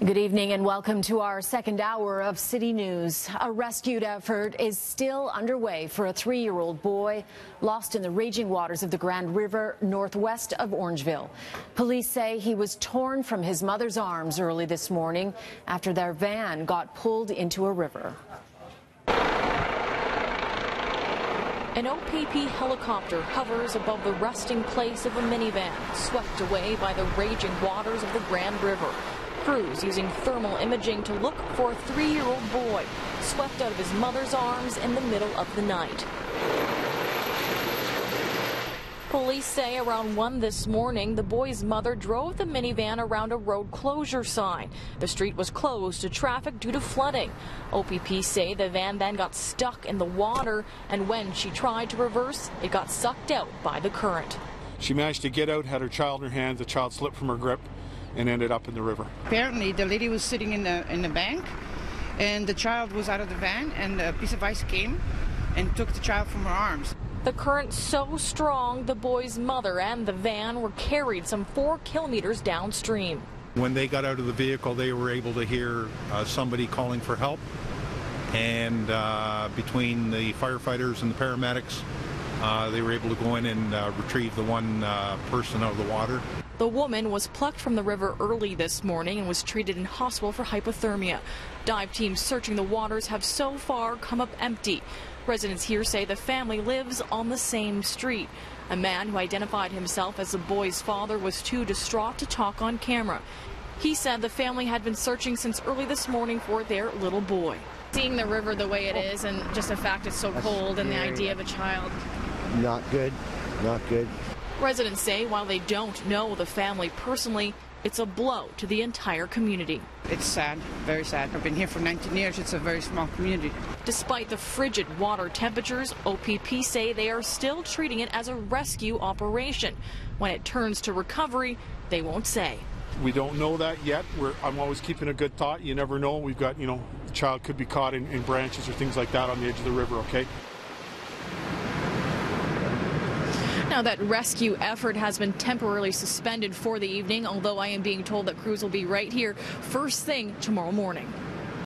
Good evening and welcome to our second hour of City News. A rescue effort is still underway for a 3-year-old boy lost in the raging waters of the Grand River northwest of Orangeville. Police say he was torn from his mother's arms early this morning after their van got pulled into a river. An OPP helicopter hovers above the resting place of a minivan, swept away by the raging waters of the Grand River. Crews using thermal imaging to look for a 3-year-old boy swept out of his mother's arms in the middle of the night. Police say around 1 this morning, the boy's mother drove the minivan around a road closure sign. The street was closed to traffic due to flooding. OPP say the van then got stuck in the water, and when she tried to reverse, it got sucked out by the current. She managed to get out, had her child in her hands. The child slipped from her grip and ended up in the river. Apparently, the lady was sitting in the bank, and the child was out of the van, and a piece of ice came and took the child from her arms. The current so strong, the boy's mother and the van were carried some 4 kilometers downstream. When they got out of the vehicle, they were able to hear somebody calling for help, and between the firefighters and the paramedics, they were able to go in and retrieve the one person out of the water. The woman was plucked from the river early this morning and was treated in hospital for hypothermia. Dive teams searching the waters have so far come up empty. Residents here say the family lives on the same street. A man who identified himself as the boy's father was too distraught to talk on camera. He said the family had been searching since early this morning for their little boy. Seeing the river the way it is, and just the fact it's so cold, and the idea of a child. Not good, not good. Residents say while they don't know the family personally, it's a blow to the entire community. It's sad, very sad. I've been here for 19 years. It's a very small community. Despite the frigid water temperatures, OPP say they are still treating it as a rescue operation. When it turns to recovery, they won't say. We don't know that yet. I'm always keeping a good thought. You never know. We've got, the child could be caught in branches or things like that on the edge of the river, okay? Now, that rescue effort has been temporarily suspended for the evening, although I am being told that crews will be right here first thing tomorrow morning.